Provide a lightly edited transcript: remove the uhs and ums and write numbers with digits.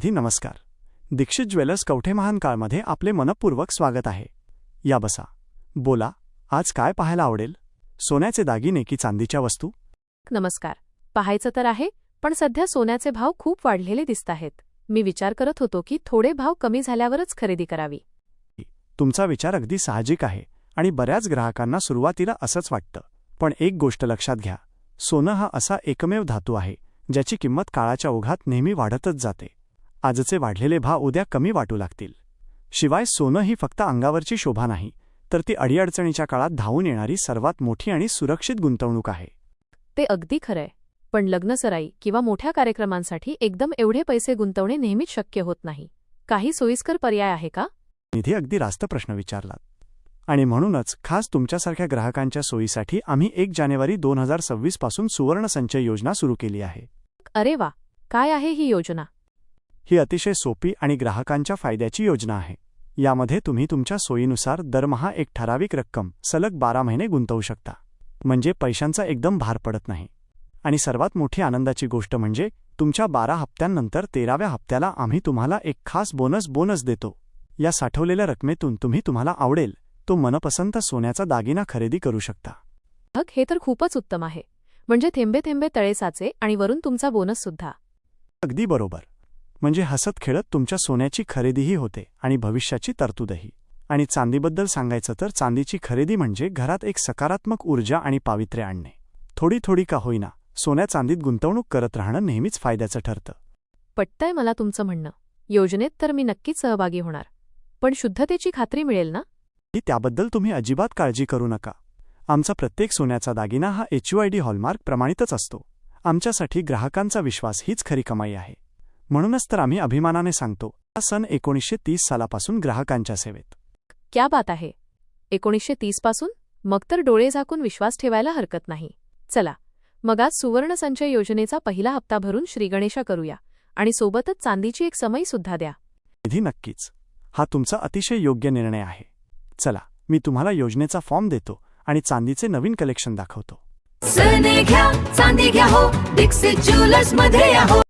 नमस्कार. दीक्षित ज्वेलर्स कवठे महांकाळमध्ये आपले मनपूर्वक स्वागत आहे. या बसा. बोला, आज काय पाहायला आवडेल? सोन्याचे दागिने की चांदीच्या वस्तू? नमस्कार. पाहायचं तर आहे, पण सध्या सोन्याचे भाव खूप वाढलेले दिसत आहेत. मी विचार करत होतो की थोडे भाव कमी झाल्यावरच खरेदी करावी. तुमचा विचार अगदी साहजिक आहे आणि बऱ्याच ग्राहकांना सुरुवातीला असंच वाटतं. पण एक गोष्ट लक्षात घ्या, सोनं हा असा एकमेव धातू आहे ज्याची किंमत काळाच्या ओघात नेहमी वाढतच जाते. आजचे वाढलेले भाव उद्या कमी वाटू लागतील. शिवाय सोनं ही फक्त अंगावरची शोभा नाही, तर ती अडीअडचणीच्या काळात धावून येणारी सर्वात मोठी आणि सुरक्षित गुंतवणूक आहे. ते अगदी खरंय, पण लग्नसराई किंवा मोठ्या कार्यक्रमांसाठी एकदम एवढे पैसे गुंतवणे नेहमीच शक्य होत नाही. काही सोयीस्कर पर्याय आहे का? निधी अगदी रास्त प्रश्न विचारलात. आणि म्हणूनच खास तुमच्यासारख्या ग्राहकांच्या सोयीसाठी आम्ही 1 जानेवारी 2026 पासून सुवर्ण संचय योजना सुरू केली आहे. अरे वा, काय आहे ही योजना? ही अतिशय सोपी आणि ग्राहकांच्या फायद्याची योजना आहे. यामध्ये तुम्ही तुमच्या सोयीनुसार दरमहा एक ठराविक रक्कम सलग 12 महिने गुंतवू शकता. म्हणजे पैशांचा एकदम भार पडत नाही. आणि सर्वात मोठी आनंदाची गोष्ट म्हणजे तुमच्या 12 हप्त्यांनंतर 13व्या हप्त्याला आम्ही तुम्हाला एक खास बोनस देतो. या साठवलेल्या रकमेतून तुम्ही तुम्हाला आवडेल तो मनपसंत सोन्याचा दागिना खरेदी करू शकता. हे तर खूपच उत्तम आहे. म्हणजे थेंबे थेंबे तळे साचे आणि वरून तुमचा बोनस सुद्धा. अगदी बरोबर. म्हणजे हसत खेळत तुमच्या सोन्याची खरेदीही होते आणि भविष्याची तरतूदही. आणि चांदीबद्दल सांगायचं तर चांदीची खरेदी म्हणजे घरात एक सकारात्मक ऊर्जा आणि पावित्र्य आणणे. थोडी का होईना सोन्या चांदीत गुंतवणूक करत राहणं नेहमीच फायद्याचं ठरतं. पटतंय मला तुमचं म्हणणं. योजनेत तर मी नक्कीच सहभागी होणार. पण शुद्धतेची खात्री मिळेल ना? त्याबद्दल तुम्ही अजिबात काळजी करू नका. आमचा प्रत्येक सोन्याचा दागिना हा HUID हॉलमार्क प्रमाणितच असतो. आमच्यासाठी ग्राहकांचा विश्वास हीच खरी कमाई आहे. म्हणूनच तर आम्ही अभिमानाने सांगतो, हा सन 1930 सालापासून ग्राहकांच्या सेवेत. क्या बात आहे. 1930 पासून? मग तर डोळे झाकून विश्वास ठेवायला हरकत नाही. चला मग आज सुवर्ण संचय योजनेचा पहिला हप्ता भरून श्रीगणेशा करूया आणि सोबतच चांदीची एक समई सुद्धा द्या. निधी नक्कीच. हा तुमचा अतिशय योग्य निर्णय आहे. चला, मी तुम्हाला योजनेचा फॉर्म देतो आणि चांदीचे नवीन कलेक्शन दाखवतो. सोने घ्या, चांदी घ्या हो, दीक्षित ज्वेलर्स मध्ये या हो.